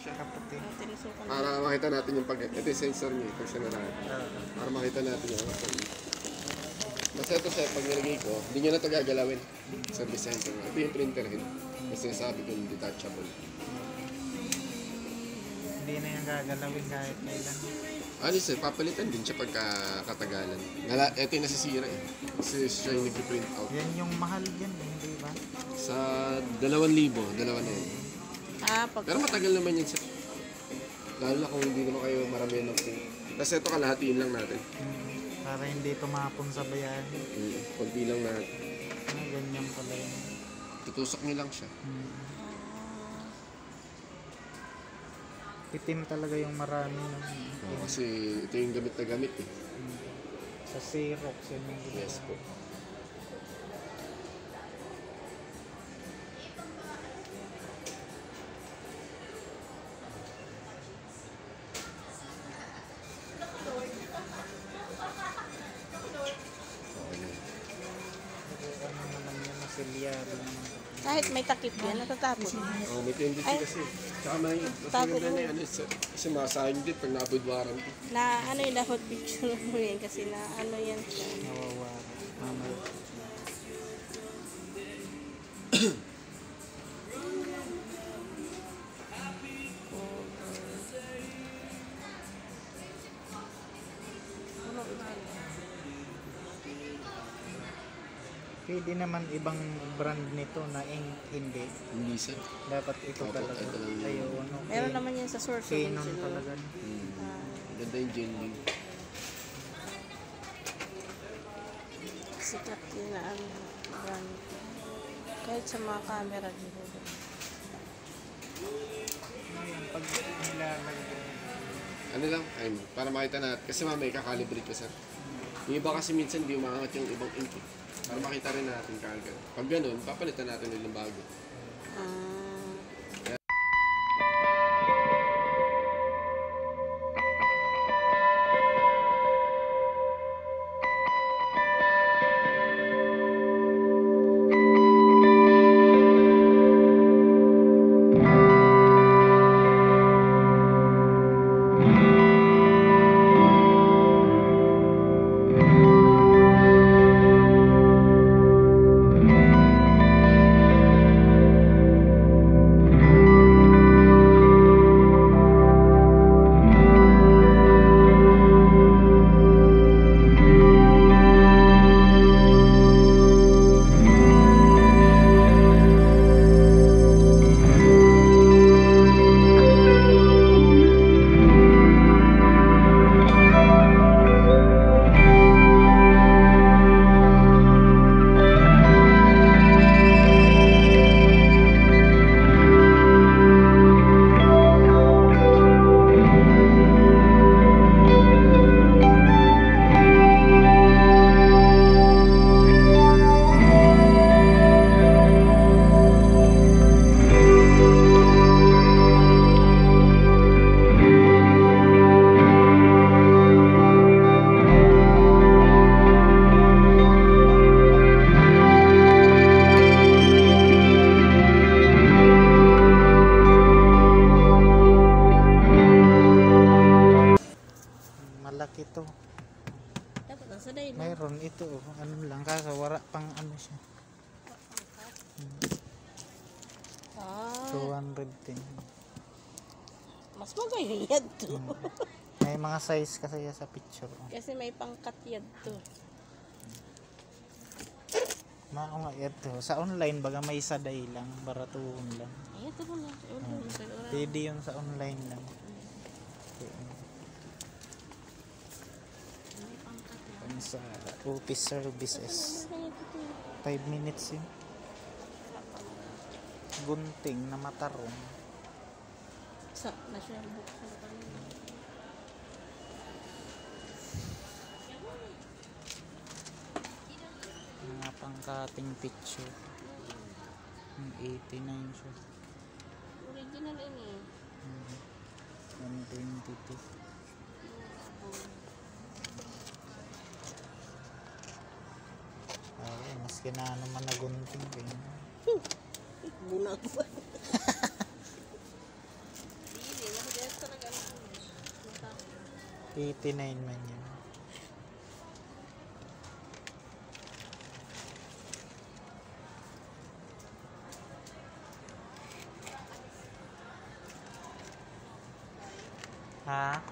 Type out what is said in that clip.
siya. Kaputi. Para makita natin yung ito yung sensor niya, ito siya na natin. Para makita natin yung basta ito siya, pag nilagay ko, hindi nyo na ito gagalawin. Service center. Ito yung printer head. Kasi sabi ko yung detachable. Hindi na yung gagalawin kahit kailan. Ano siya, papalitan din siya pagka katagalan. Ito yung nasisira eh. Kasi siya yung nag-print out. Yan yung mahal yan, hindi ba? Sa 2,000, dalawa na yun. Pero matagal naman yun siya. Lalo na kung hindi naman kayo marami ng print. Kasi ito kalahatiin lang natin. Para hindi tumapon sa bayan. Kunti lang natin. Ganyan pala yun. Tutusok niyo lang siya. Itim talaga yung marami. Kasi ito yung gamit na gamit eh. Sa Xerox yun yung ginawa. Yes po. Kahit may takip yan, natatapos. Oo, may tendency kasi. Tsaka may maganda na yan. Kasi masayang din pag naabudwaran ko. Na ano yung dapat picture mo yan kasi na ano yan siya. Nawawara. Mamaya. Pwede naman ibang brand nito na hindi. Hindi sir. Dapat ito talaga. Ayun. Meron naman yan sa source. Canon talaga. Ganda yung Genling. Sikat yun na ano, brand. Kahit sa mga camera dito. Pag nilalagay. Ano lang, para makita natin. Kasi mamaya kakalibrate ko sir. Yung iba kasi minsan di umangat yung ibang ink. Para makita rin natin kaagad. Pag ganun, papalitan natin ulit ng bago. Ito. Mayroon ito. Ano lang kaso wala pang ano siya. 210. Mas magayad to. May mga size kasi sa picture. Kasi may pangkat yan to. Mao nga ito. Sa online baga may saday lang. Baratuhon lang. Ito po lang. Pwede yun sa online lang. Sa office services 5 minutes yun. Gunting na matarong sa national book mga pangkating picture 89 siya original ini 122. Maski na ano man na gunting kayo. Bunag ba? 89 man yun. Ha?